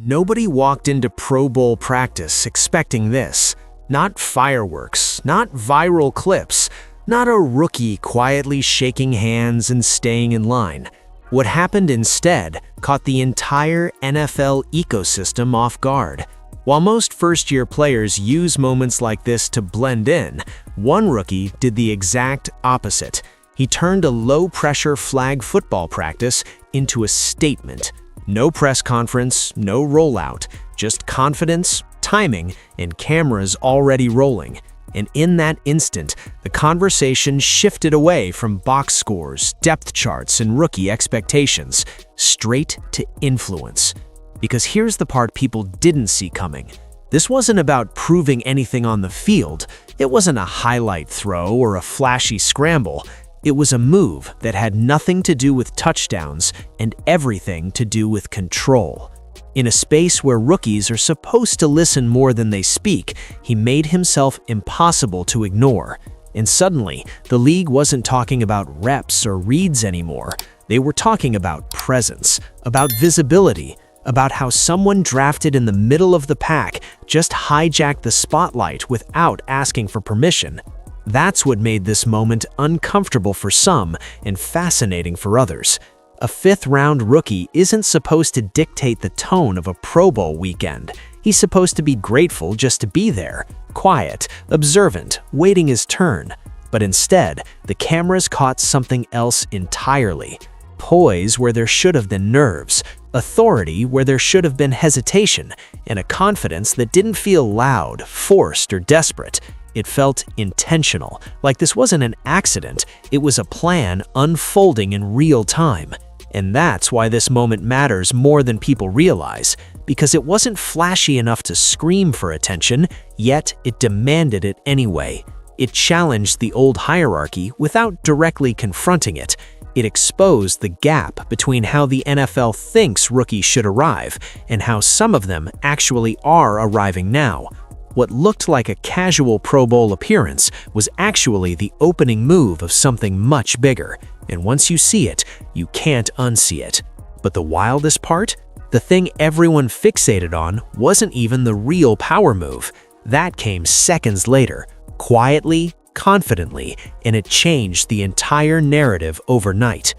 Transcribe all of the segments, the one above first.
Nobody walked into Pro Bowl practice expecting this. Not fireworks, not viral clips, not a rookie quietly shaking hands and staying in line. What happened instead caught the entire NFL ecosystem off guard. While most first-year players use moments like this to blend in, one rookie did the exact opposite. He turned a low-pressure flag football practice into a statement. No press conference, no rollout, just confidence, timing, and cameras already rolling. And in that instant, the conversation shifted away from box scores, depth charts, and rookie expectations, straight to influence. Because here's the part people didn't see coming. This wasn't about proving anything on the field. It wasn't a highlight throw or a flashy scramble. It was a move that had nothing to do with touchdowns and everything to do with control. In a space where rookies are supposed to listen more than they speak, he made himself impossible to ignore. And suddenly, the league wasn't talking about reps or reads anymore. They were talking about presence, about visibility, about how someone drafted in the middle of the pack just hijacked the spotlight without asking for permission. That's what made this moment uncomfortable for some and fascinating for others. A fifth-round rookie isn't supposed to dictate the tone of a Pro Bowl weekend. He's supposed to be grateful just to be there, quiet, observant, waiting his turn. But instead, the cameras caught something else entirely. Poise where there should have been nerves, authority where there should have been hesitation, and a confidence that didn't feel loud, forced, or desperate. It felt intentional, like this wasn't an accident, it was a plan unfolding in real time. And that's why this moment matters more than people realize, because it wasn't flashy enough to scream for attention, yet it demanded it anyway. It challenged the old hierarchy without directly confronting it. It exposed the gap between how the NFL thinks rookies should arrive and how some of them actually are arriving now. What looked like a casual Pro Bowl appearance was actually the opening move of something much bigger, and once you see it, you can't unsee it. But the wildest part? The thing everyone fixated on wasn't even the real power move. That came seconds later, quietly, confidently, and it changed the entire narrative overnight.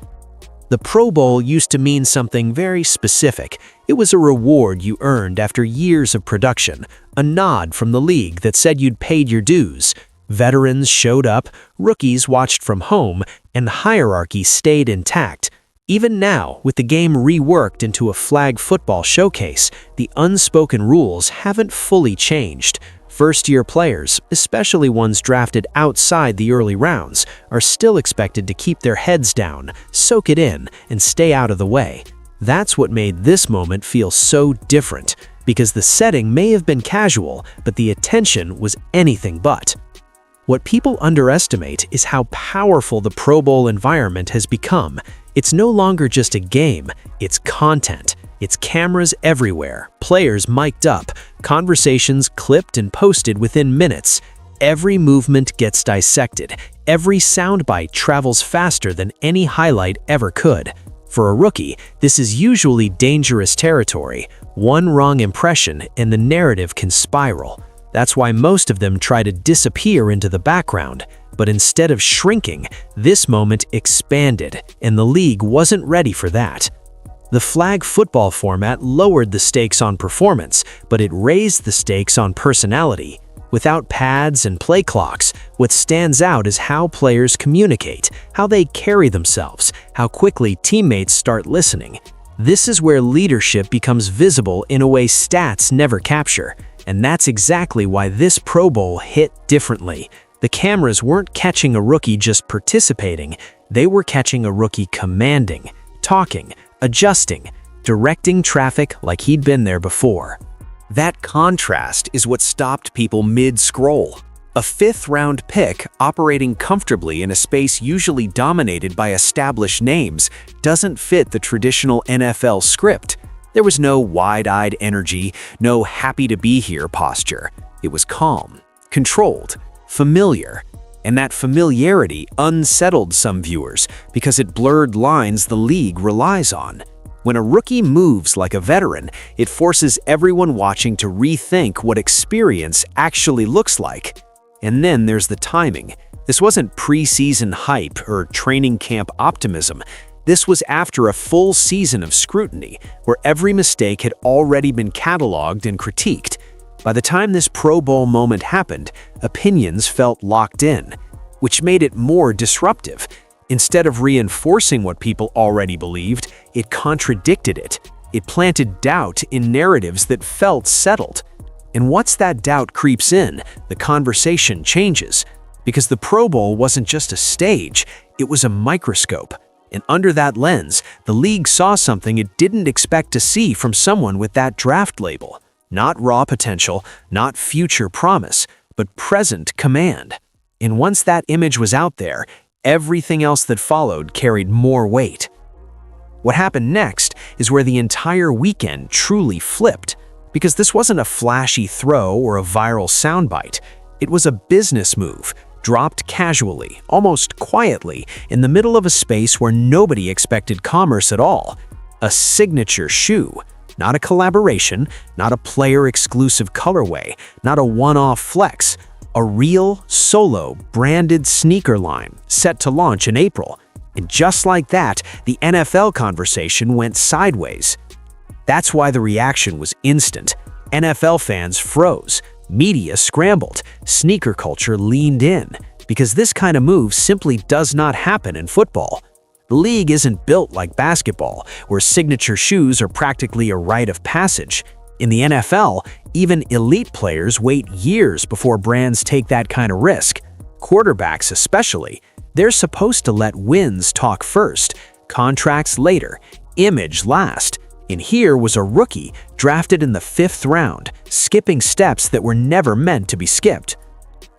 The Pro Bowl used to mean something very specific. It was a reward you earned after years of production, a nod from the league that said you'd paid your dues. Veterans showed up, rookies watched from home, and the hierarchy stayed intact. Even now, with the game reworked into a flag football showcase, the unspoken rules haven't fully changed. First-year players, especially ones drafted outside the early rounds, are still expected to keep their heads down, soak it in, and stay out of the way. That's what made this moment feel so different, because the setting may have been casual, but the attention was anything but. What people underestimate is how powerful the Pro Bowl environment has become. It's no longer just a game, it's content. It's cameras everywhere, players mic'd up, conversations clipped and posted within minutes. Every movement gets dissected. Every soundbite travels faster than any highlight ever could. For a rookie, this is usually dangerous territory. One wrong impression and the narrative can spiral. That's why most of them try to disappear into the background. But instead of shrinking, this moment expanded, and the league wasn't ready for that. The flag football format lowered the stakes on performance, but it raised the stakes on personality. Without pads and play clocks, what stands out is how players communicate, how they carry themselves, how quickly teammates start listening. This is where leadership becomes visible in a way stats never capture, and that's exactly why this Pro Bowl hit differently. The cameras weren't catching a rookie just participating, they were catching a rookie commanding, talking, adjusting, directing traffic like he'd been there before. That contrast is what stopped people mid-scroll. A fifth-round pick operating comfortably in a space usually dominated by established names doesn't fit the traditional NFL script. There was no wide-eyed energy, no happy-to-be-here posture. It was calm, controlled, familiar. And that familiarity unsettled some viewers because it blurred lines the league relies on. When a rookie moves like a veteran, it forces everyone watching to rethink what experience actually looks like. And then there's the timing. This wasn't preseason hype or training camp optimism. This was after a full season of scrutiny, where every mistake had already been cataloged and critiqued. By the time this Pro Bowl moment happened, opinions felt locked in, which made it more disruptive. Instead of reinforcing what people already believed, it contradicted it. It planted doubt in narratives that felt settled. And once that doubt creeps in, the conversation changes. Because the Pro Bowl wasn't just a stage, it was a microscope. And under that lens, the league saw something it didn't expect to see from someone with that draft label. Not raw potential, not future promise, but present command. And once that image was out there, everything else that followed carried more weight. What happened next is where the entire weekend truly flipped, because this wasn't a flashy throw or a viral soundbite. It was a business move, dropped casually, almost quietly, in the middle of a space where nobody expected commerce at all. A signature shoe. Not a collaboration, not a player-exclusive colorway, not a one-off flex. A real, solo, branded sneaker line set to launch in April. And just like that, the NFL conversation went sideways. That's why the reaction was instant. NFL fans froze. Media scrambled. Sneaker culture leaned in. Because this kind of move simply does not happen in football. The league isn't built like basketball, where signature shoes are practically a rite of passage. In the NFL, even elite players wait years before brands take that kind of risk. Quarterbacks especially, they're supposed to let wins talk first, contracts later, image last. And here was a rookie drafted in the 5th round, skipping steps that were never meant to be skipped.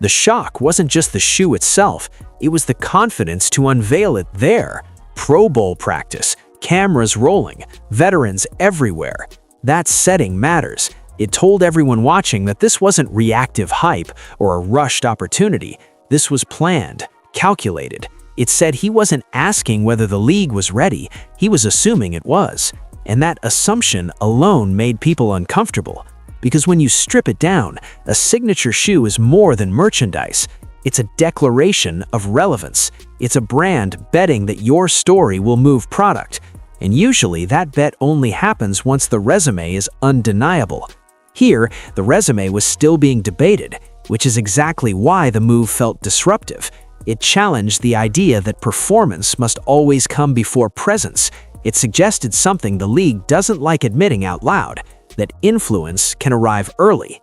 The shock wasn't just the shoe itself, it was the confidence to unveil it there. Pro Bowl practice, cameras rolling, veterans everywhere. That setting matters. It told everyone watching that this wasn't reactive hype or a rushed opportunity. This was planned, calculated. It said he wasn't asking whether the league was ready, he was assuming it was. And that assumption alone made people uncomfortable. Because when you strip it down, a signature shoe is more than merchandise. It's a declaration of relevance. It's a brand betting that your story will move product. And usually that bet only happens once the resume is undeniable. Here, the resume was still being debated, which is exactly why the move felt disruptive. It challenged the idea that performance must always come before presence. It suggested something the league doesn't like admitting out loud, that influence can arrive early.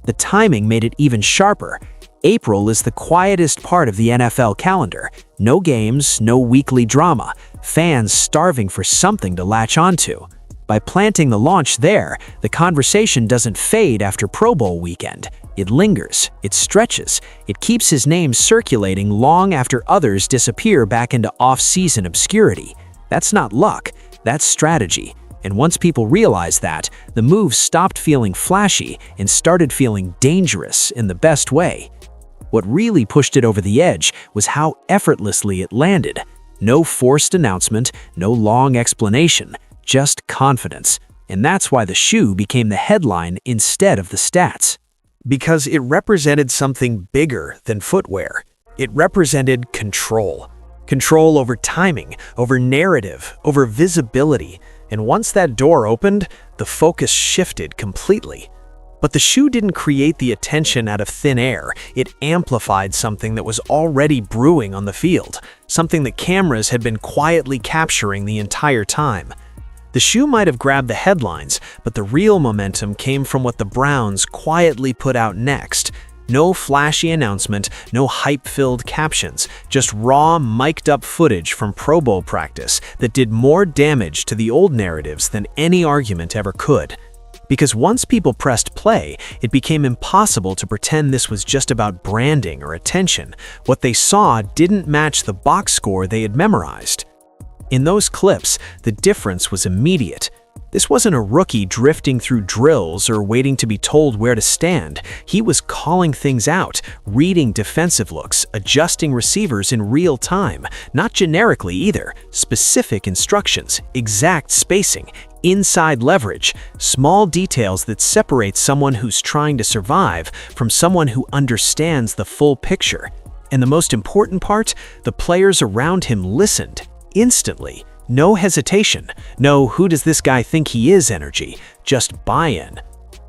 The timing made it even sharper. April is the quietest part of the NFL calendar. No games, no weekly drama, fans starving for something to latch onto. By planting the launch there, the conversation doesn't fade after Pro Bowl weekend. It lingers, it stretches, it keeps his name circulating long after others disappear back into off-season obscurity. That's not luck, that's strategy. And once people realized that, the move stopped feeling flashy and started feeling dangerous in the best way. What really pushed it over the edge was how effortlessly it landed. No forced announcement, no long explanation, just confidence. And that's why the shoe became the headline instead of the stats. Because it represented something bigger than footwear. It represented control. Control over timing, over narrative, over visibility. And once that door opened, the focus shifted completely. But the shoe didn't create the attention out of thin air. It amplified something that was already brewing on the field, something that cameras had been quietly capturing the entire time. The shoe might have grabbed the headlines, but the real momentum came from what the Browns quietly put out next. No flashy announcement, no hype-filled captions, just raw, mic'd-up footage from Pro Bowl practice that did more damage to the old narratives than any argument ever could. Because once people pressed play, it became impossible to pretend this was just about branding or attention. What they saw didn't match the box score they had memorized. In those clips, the difference was immediate. This wasn't a rookie drifting through drills or waiting to be told where to stand. He was calling things out, reading defensive looks, adjusting receivers in real time, not generically either. Specific instructions, exact spacing, inside leverage, small details that separate someone who's trying to survive from someone who understands the full picture. And the most important part, the players around him listened instantly. No hesitation, no "who does this guy think he is" energy, just buy-in.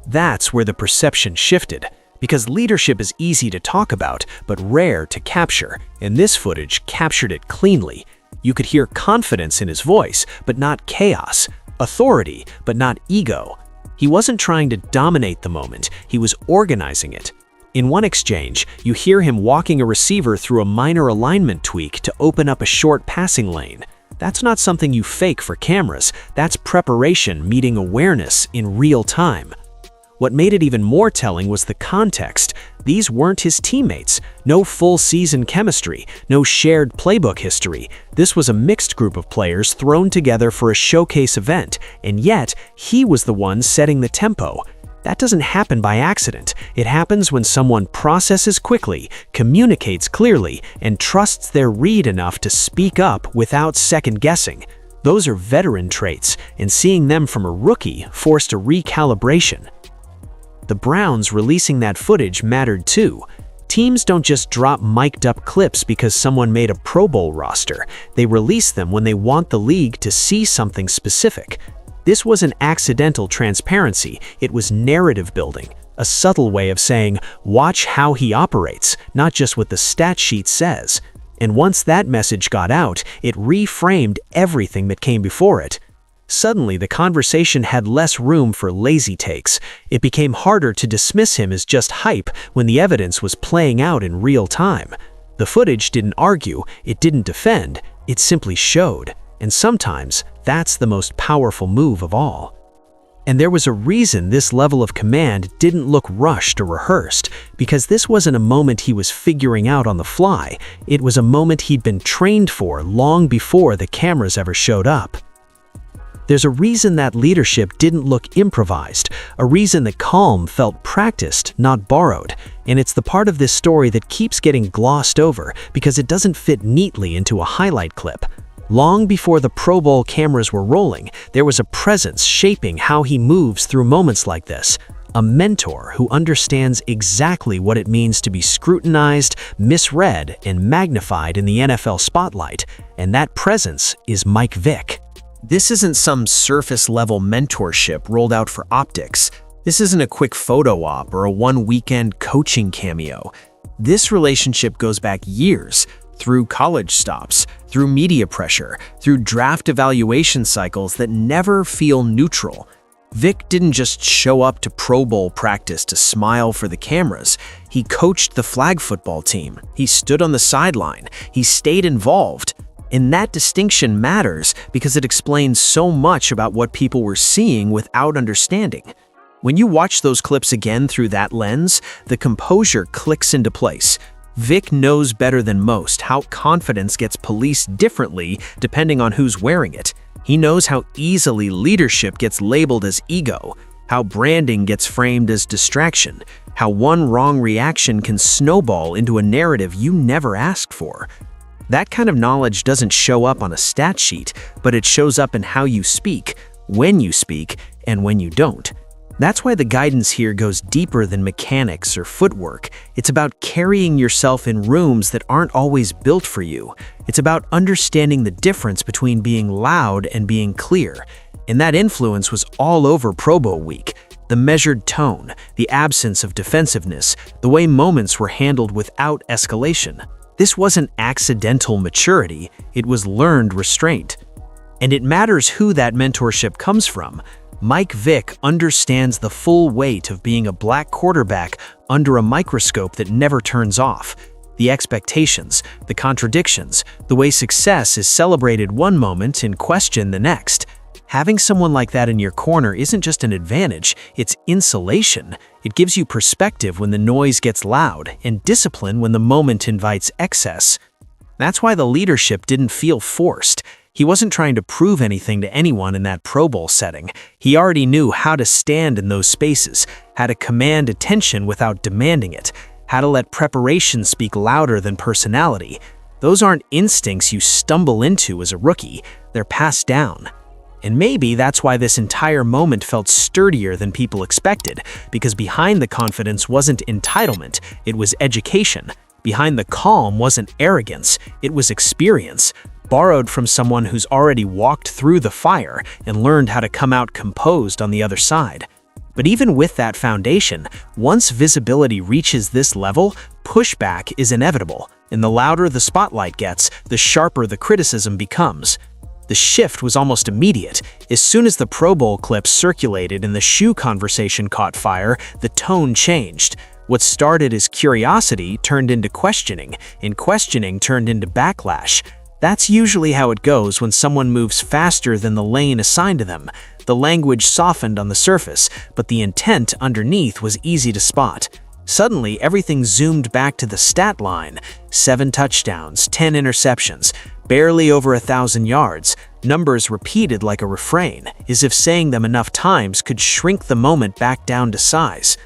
That's where the perception shifted, because leadership is easy to talk about, but rare to capture, and this footage captured it cleanly. You could hear confidence in his voice, but not chaos, authority, but not ego. He wasn't trying to dominate the moment, he was organizing it. In one exchange, you hear him walking a receiver through a minor alignment tweak to open up a short passing lane. That's not something you fake for cameras, that's preparation meeting awareness in real time. What made it even more telling was the context. These weren't his teammates. No full season chemistry, no shared playbook history. This was a mixed group of players thrown together for a showcase event, and yet he was the one setting the tempo. That doesn't happen by accident. It happens when someone processes quickly, communicates clearly, and trusts their read enough to speak up without second guessing. Those are veteran traits, and seeing them from a rookie forced a recalibration. The Browns releasing that footage mattered too. Teams don't just drop mic'd up clips because someone made a Pro Bowl roster. They release them when they want the league to see something specific. This wasn't accidental transparency, it was narrative building, a subtle way of saying, watch how he operates, not just what the stat sheet says. And once that message got out, it reframed everything that came before it. Suddenly, the conversation had less room for lazy takes. It became harder to dismiss him as just hype when the evidence was playing out in real time. The footage didn't argue, it didn't defend, it simply showed. And sometimes, that's the most powerful move of all. And there was a reason this level of command didn't look rushed or rehearsed, because this wasn't a moment he was figuring out on the fly. It was a moment he'd been trained for long before the cameras ever showed up. There's a reason that leadership didn't look improvised, a reason that calm felt practiced, not borrowed. And it's the part of this story that keeps getting glossed over because it doesn't fit neatly into a highlight clip. Long before the Pro Bowl cameras were rolling, there was a presence shaping how he moves through moments like this. A mentor who understands exactly what it means to be scrutinized, misread, and magnified in the NFL spotlight. And that presence is Mike Vick. This isn't some surface-level mentorship rolled out for optics. This isn't a quick photo op or a one-weekend coaching cameo. This relationship goes back years, through college stops, through media pressure, through draft evaluation cycles that never feel neutral. Vick didn't just show up to Pro Bowl practice to smile for the cameras. He coached the flag football team. He stood on the sideline. He stayed involved. And that distinction matters because it explains so much about what people were seeing without understanding. When you watch those clips again through that lens, the composure clicks into place. Vick knows better than most how confidence gets policed differently depending on who's wearing it. He knows how easily leadership gets labeled as ego, how branding gets framed as distraction, how one wrong reaction can snowball into a narrative you never asked for. That kind of knowledge doesn't show up on a stat sheet, but it shows up in how you speak, when you speak, and when you don't. That's why the guidance here goes deeper than mechanics or footwork. It's about carrying yourself in rooms that aren't always built for you. It's about understanding the difference between being loud and being clear. And that influence was all over Pro Bowl week. The measured tone, the absence of defensiveness, the way moments were handled without escalation. This wasn't accidental maturity, it was learned restraint. And it matters who that mentorship comes from. Mike Vick understands the full weight of being a black quarterback under a microscope that never turns off. The expectations, the contradictions, the way success is celebrated one moment and questioned the next. Having someone like that in your corner isn't just an advantage, it's insulation. It gives you perspective when the noise gets loud and discipline when the moment invites excess. That's why the leadership didn't feel forced. He wasn't trying to prove anything to anyone in that Pro Bowl setting. He already knew how to stand in those spaces, how to command attention without demanding it, how to let preparation speak louder than personality. Those aren't instincts you stumble into as a rookie, they're passed down. And maybe that's why this entire moment felt sturdier than people expected, because behind the confidence wasn't entitlement, it was education. Behind the calm wasn't arrogance, it was experience, borrowed from someone who's already walked through the fire and learned how to come out composed on the other side. But even with that foundation, once visibility reaches this level, pushback is inevitable, and the louder the spotlight gets, the sharper the criticism becomes. The shift was almost immediate. As soon as the Pro Bowl clip circulated and the shoe conversation caught fire, the tone changed. What started as curiosity turned into questioning, and questioning turned into backlash. That's usually how it goes when someone moves faster than the lane assigned to them. The language softened on the surface, but the intent underneath was easy to spot. Suddenly, everything zoomed back to the stat line. 7 touchdowns, 10 interceptions, barely over 1,000 yards. Numbers repeated like a refrain, as if saying them enough times could shrink the moment back down to size.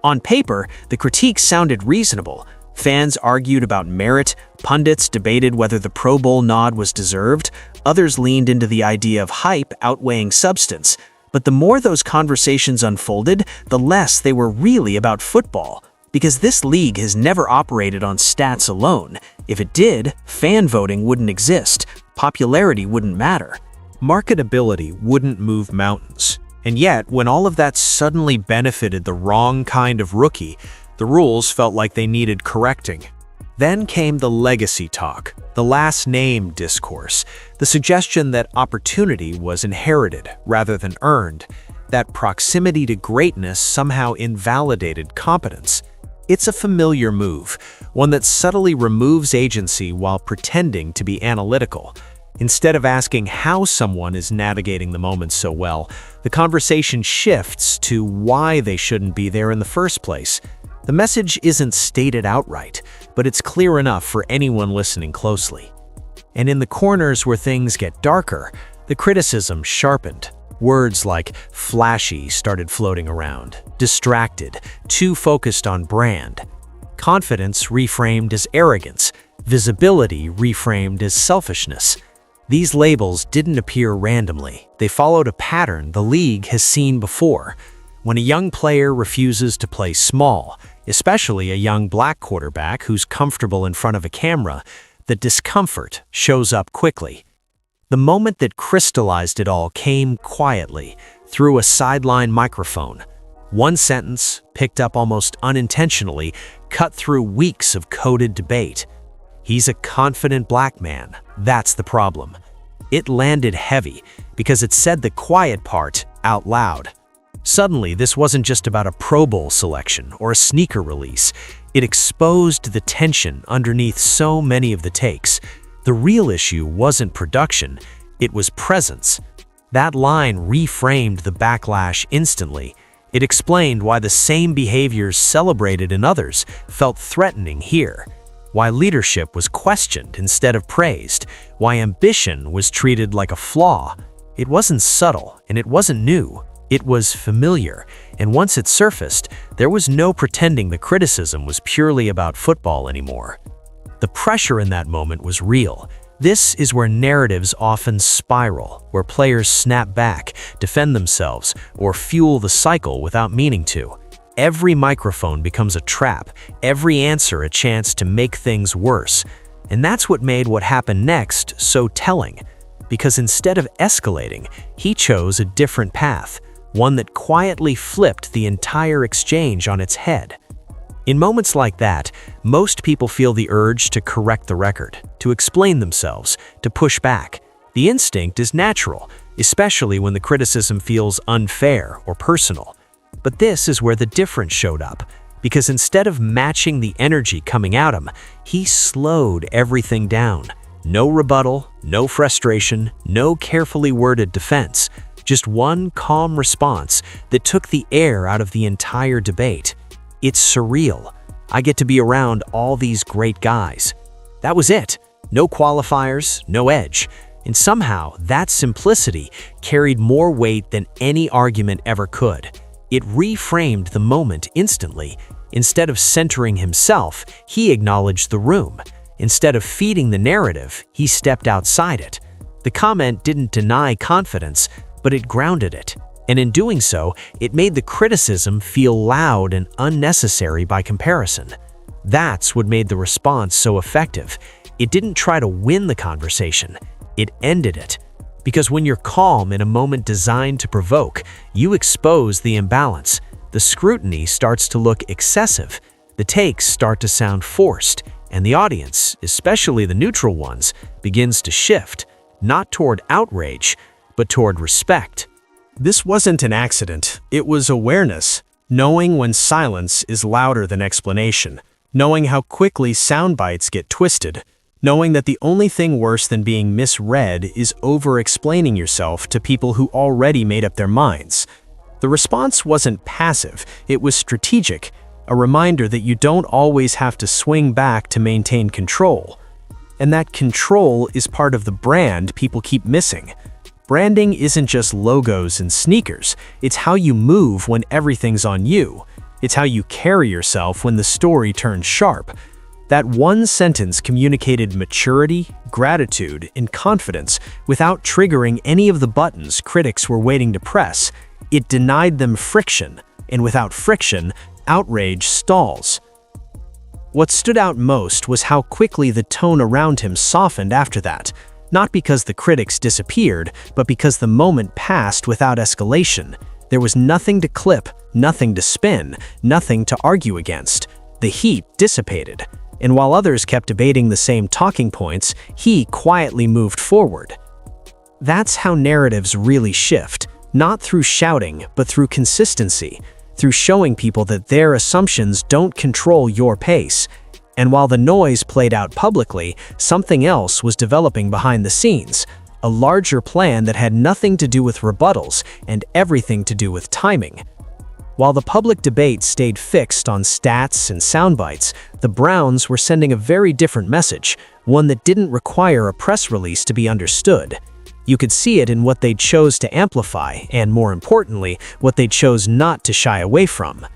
On paper, the critiques sounded reasonable. Fans argued about merit, pundits debated whether the Pro Bowl nod was deserved, others leaned into the idea of hype outweighing substance. But the more those conversations unfolded, the less they were really about football. Because this league has never operated on stats alone. If it did, fan voting wouldn't exist, popularity wouldn't matter, marketability wouldn't move mountains. And yet, when all of that suddenly benefited the wrong kind of rookie, the rules felt like they needed correcting. Then came the legacy talk, the last name discourse, the suggestion that opportunity was inherited rather than earned, that proximity to greatness somehow invalidated competence. It's a familiar move, one that subtly removes agency while pretending to be analytical. Instead of asking how someone is navigating the moment so well, the conversation shifts to why they shouldn't be there in the first place. The message isn't stated outright, but it's clear enough for anyone listening closely. And in the corners where things get darker, the criticism sharpened. Words like flashy started floating around, distracted, too focused on brand. Confidence reframed as arrogance, visibility reframed as selfishness. These labels didn't appear randomly. They followed a pattern the league has seen before. When a young player refuses to play small, especially a young black quarterback who's comfortable in front of a camera, the discomfort shows up quickly. The moment that crystallized it all came quietly, through a sideline microphone. One sentence, picked up almost unintentionally, cut through weeks of coded debate. He's a confident black man. That's the problem. It landed heavy because it said the quiet part out loud. Suddenly, this wasn't just about a Pro Bowl selection or a sneaker release. It exposed the tension underneath so many of the takes. The real issue wasn't production, it was presence. That line reframed the backlash instantly. It explained why the same behaviors celebrated in others felt threatening here. Why leadership was questioned instead of praised. Why ambition was treated like a flaw. It wasn't subtle and it wasn't new. It was familiar, and once it surfaced, there was no pretending the criticism was purely about football anymore. The pressure in that moment was real. This is where narratives often spiral, where players snap back, defend themselves, or fuel the cycle without meaning to. Every microphone becomes a trap, every answer a chance to make things worse. And that's what made what happened next so telling. Because instead of escalating, he chose a different path. One that quietly flipped the entire exchange on its head. In moments like that, most people feel the urge to correct the record, to explain themselves, to push back. The instinct is natural, especially when the criticism feels unfair or personal. But this is where the difference showed up, because instead of matching the energy coming at him, he slowed everything down. No rebuttal, no frustration, no carefully worded defense. Just one calm response that took the air out of the entire debate. It's surreal. I get to be around all these great guys. That was it. No qualifiers, no edge. And somehow, that simplicity carried more weight than any argument ever could. It reframed the moment instantly. Instead of centering himself, he acknowledged the room. Instead of feeding the narrative, he stepped outside it. The comment didn't deny confidence, but it grounded it. And in doing so, it made the criticism feel loud and unnecessary by comparison. That's what made the response so effective. It didn't try to win the conversation. It ended it. Because when you're calm in a moment designed to provoke, you expose the imbalance. The scrutiny starts to look excessive. The takes start to sound forced. And the audience, especially the neutral ones, begins to shift, not toward outrage, but toward respect. This wasn't an accident. It was awareness, knowing when silence is louder than explanation, knowing how quickly sound bites get twisted, knowing that the only thing worse than being misread is over-explaining yourself to people who already made up their minds. The response wasn't passive, it was strategic, a reminder that you don't always have to swing back to maintain control. And that control is part of the brand people keep missing. Branding isn't just logos and sneakers, it's how you move when everything's on you. It's how you carry yourself when the story turns sharp. That one sentence communicated maturity, gratitude, and confidence without triggering any of the buttons critics were waiting to press. It denied them friction, and without friction, outrage stalls. What stood out most was how quickly the tone around him softened after that, not because the critics disappeared, but because the moment passed without escalation. There was nothing to clip, nothing to spin, nothing to argue against. The heat dissipated, and while others kept debating the same talking points, he quietly moved forward. That's how narratives really shift, not through shouting, but through consistency, through showing people that their assumptions don't control your pace. And while the noise played out publicly, something else was developing behind the scenes, a larger plan that had nothing to do with rebuttals and everything to do with timing. While the public debate stayed fixed on stats and soundbites, the Browns were sending a very different message, one that didn't require a press release to be understood. You could see it in what they chose to amplify, and more importantly, what they chose not to shy away from.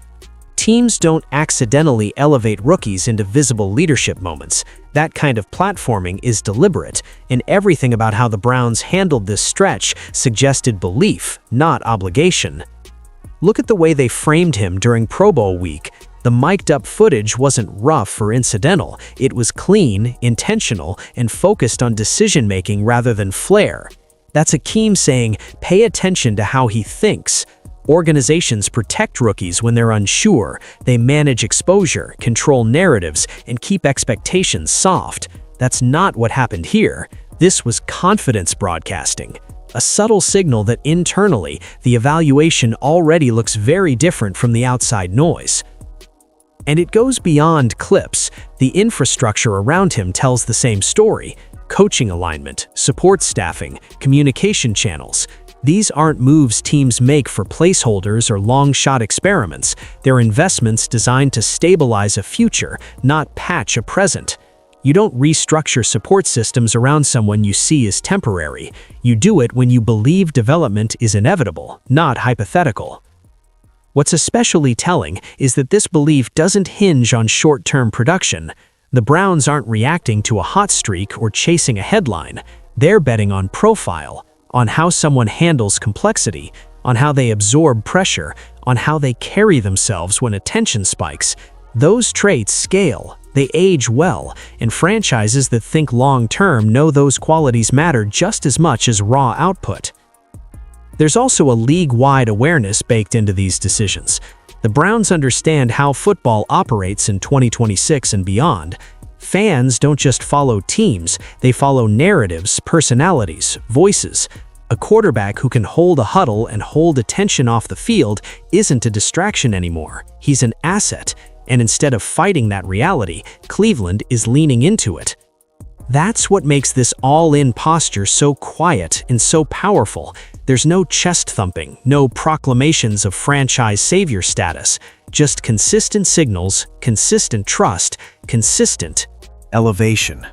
Teams don't accidentally elevate rookies into visible leadership moments. That kind of platforming is deliberate, and everything about how the Browns handled this stretch suggested belief, not obligation. Look at the way they framed him during Pro Bowl week. The mic'd-up footage wasn't rough or incidental. It was clean, intentional, and focused on decision-making rather than flair. That's Akeem saying, pay attention to how he thinks. Organizations protect rookies when they're unsure. They manage exposure, control narratives, and keep expectations soft. That's not what happened here. This was confidence broadcasting. A subtle signal that internally, the evaluation already looks very different from the outside noise. And it goes beyond clips. The infrastructure around him tells the same story. Coaching alignment, support staffing, communication channels. These aren't moves teams make for placeholders or long-shot experiments. They're investments designed to stabilize a future, not patch a present. You don't restructure support systems around someone you see as temporary. You do it when you believe development is inevitable, not hypothetical. What's especially telling is that this belief doesn't hinge on short-term production. The Browns aren't reacting to a hot streak or chasing a headline. They're betting on profile, on how someone handles complexity, on how they absorb pressure, on how they carry themselves when attention spikes. Those traits scale, they age well, and franchises that think long-term know those qualities matter just as much as raw output. There's also a league-wide awareness baked into these decisions. The Browns understand how football operates in 2026 and beyond. Fans don't just follow teams, they follow narratives, personalities, voices. A quarterback who can hold a huddle and hold attention off the field isn't a distraction anymore. He's an asset, and instead of fighting that reality, Cleveland is leaning into it. That's what makes this all-in posture so quiet and so powerful. There's no chest thumping, no proclamations of franchise savior status, just consistent signals, consistent trust, consistent elevation.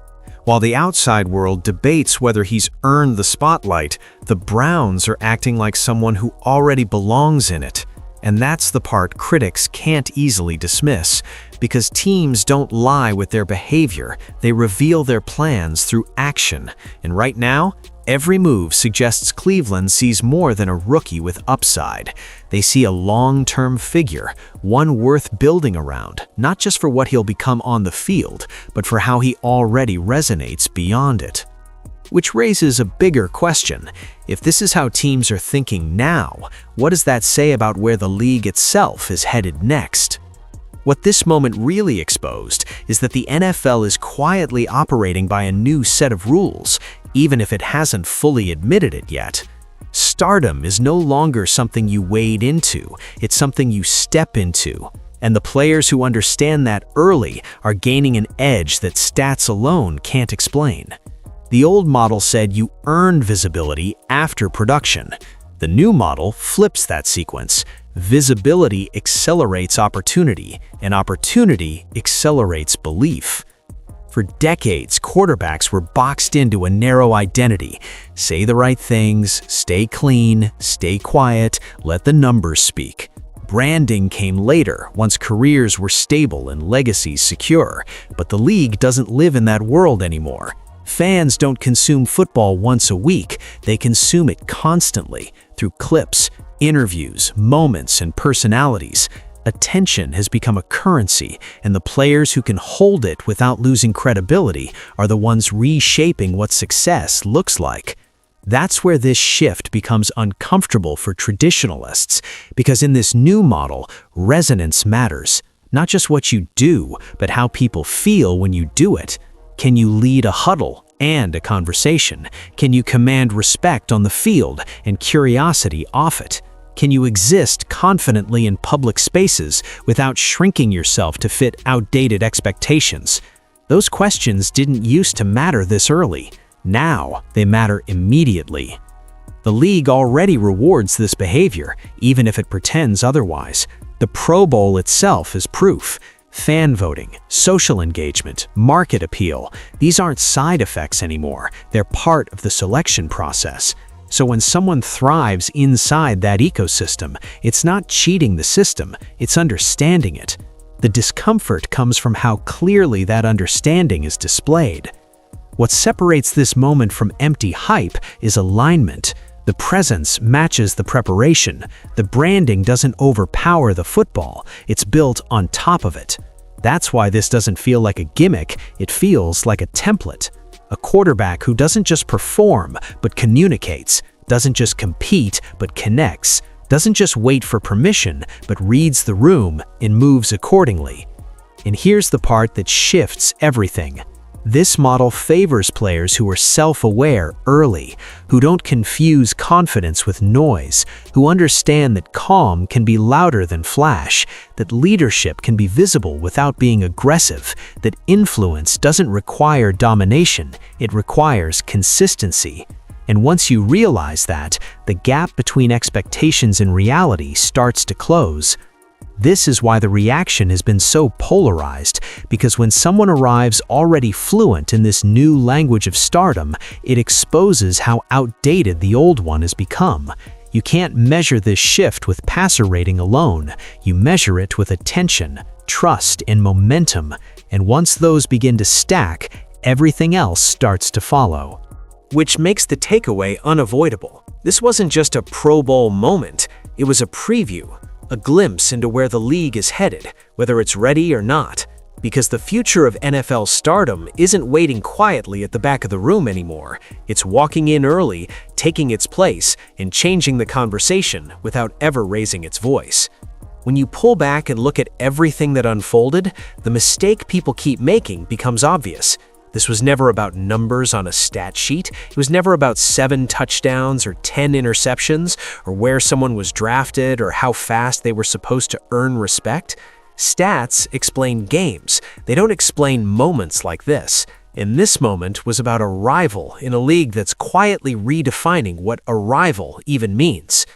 While the outside world debates whether he's earned the spotlight, the Browns are acting like someone who already belongs in it. And that's the part critics can't easily dismiss, because teams don't lie with their behavior, they reveal their plans through action. And right now, every move suggests Cleveland sees more than a rookie with upside. They see a long-term figure, one worth building around, not just for what he'll become on the field, but for how he already resonates beyond it. Which raises a bigger question. If this is how teams are thinking now, what does that say about where the league itself is headed next? What this moment really exposed is that the NFL is quietly operating by a new set of rules, even if it hasn't fully admitted it yet. Stardom is no longer something you wade into, it's something you step into. And the players who understand that early are gaining an edge that stats alone can't explain. The old model said you earn visibility after production. The new model flips that sequence. Visibility accelerates opportunity, and opportunity accelerates belief. For decades, quarterbacks were boxed into a narrow identity. Say the right things, stay clean, stay quiet, let the numbers speak. Branding came later, once careers were stable and legacies secure. But the league doesn't live in that world anymore. Fans don't consume football once a week, they consume it constantly, through clips, interviews, moments, and personalities. Attention has become a currency, and the players who can hold it without losing credibility are the ones reshaping what success looks like. That's where this shift becomes uncomfortable for traditionalists, because in this new model, resonance matters. Not just what you do, but how people feel when you do it. Can you lead a huddle and a conversation? Can you command respect on the field and curiosity off it? Can you exist confidently in public spaces without shrinking yourself to fit outdated expectations? Those questions didn't used to matter this early. Now they matter immediately. The league already rewards this behavior, even if it pretends otherwise. The Pro Bowl itself is proof. Fan voting, social engagement, market appeal, these aren't side effects anymore. They're part of the selection process. So when someone thrives inside that ecosystem, it's not cheating the system, it's understanding it. The discomfort comes from how clearly that understanding is displayed. What separates this moment from empty hype is alignment. The presence matches the preparation. The branding doesn't overpower the football, it's built on top of it. That's why this doesn't feel like a gimmick, it feels like a template. A quarterback who doesn't just perform, but communicates, doesn't just compete, but connects, doesn't just wait for permission, but reads the room and moves accordingly. And here's the part that shifts everything. This model favors players who are self-aware early, who don't confuse confidence with noise, who understand that calm can be louder than flash, that leadership can be visible without being aggressive, that influence doesn't require domination, it requires consistency. And once you realize that, the gap between expectations and reality starts to close. This is why the reaction has been so polarized, because when someone arrives already fluent in this new language of stardom, it exposes how outdated the old one has become. You can't measure this shift with passer rating alone. You measure it with attention, trust, and momentum. And once those begin to stack, everything else starts to follow. Which makes the takeaway unavoidable. This wasn't just a Pro Bowl moment, it was a preview. A glimpse into where the league is headed, whether it's ready or not. Because the future of NFL stardom isn't waiting quietly at the back of the room anymore. It's walking in early, taking its place, and changing the conversation without ever raising its voice. When you pull back and look at everything that unfolded, the mistake people keep making becomes obvious. This was never about numbers on a stat sheet. It was never about 7 touchdowns or 10 interceptions, or where someone was drafted or how fast they were supposed to earn respect. Stats explain games. They don't explain moments like this. And this moment was about arrival in a league that's quietly redefining what arrival even means.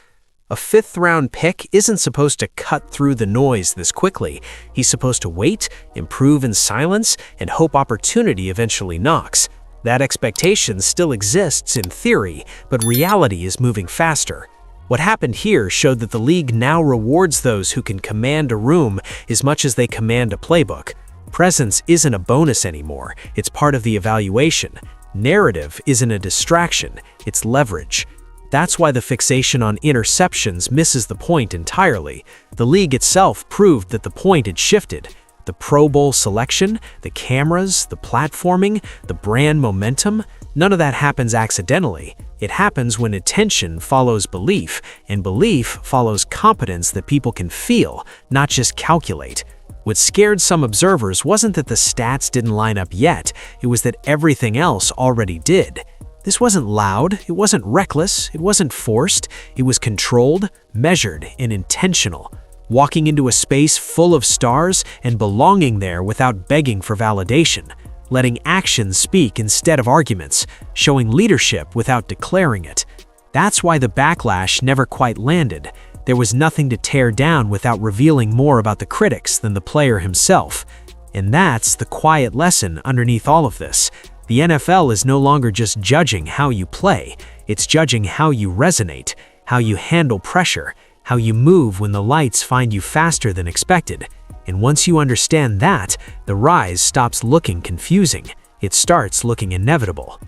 A 5th-round pick isn't supposed to cut through the noise this quickly. He's supposed to wait, improve in silence, and hope opportunity eventually knocks. That expectation still exists in theory, but reality is moving faster. What happened here showed that the league now rewards those who can command a room as much as they command a playbook. Presence isn't a bonus anymore, it's part of the evaluation. Narrative isn't a distraction, it's leverage. That's why the fixation on interceptions misses the point entirely. The league itself proved that the point had shifted. The Pro Bowl selection, the cameras, the platforming, the brand momentum, none of that happens accidentally. It happens when attention follows belief, and belief follows competence that people can feel, not just calculate. What scared some observers wasn't that the stats didn't line up yet, it was that everything else already did. This wasn't loud, it wasn't reckless, it wasn't forced, it was controlled, measured, and intentional. Walking into a space full of stars and belonging there without begging for validation. Letting actions speak instead of arguments, showing leadership without declaring it. That's why the backlash never quite landed. There was nothing to tear down without revealing more about the critics than the player himself. And that's the quiet lesson underneath all of this. The NFL is no longer just judging how you play, it's judging how you resonate, how you handle pressure, how you move when the lights find you faster than expected. And once you understand that, the rise stops looking confusing. It starts looking inevitable.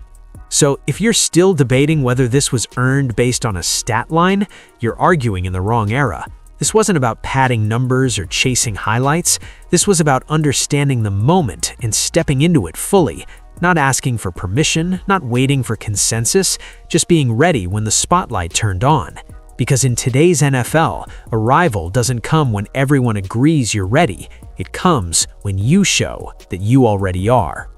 So if you're still debating whether this was earned based on a stat line, you're arguing in the wrong era. This wasn't about padding numbers or chasing highlights. This was about understanding the moment and stepping into it fully, not asking for permission, not waiting for consensus, just being ready when the spotlight turned on. Because in today's NFL, arrival doesn't come when everyone agrees you're ready. It comes when you show that you already are.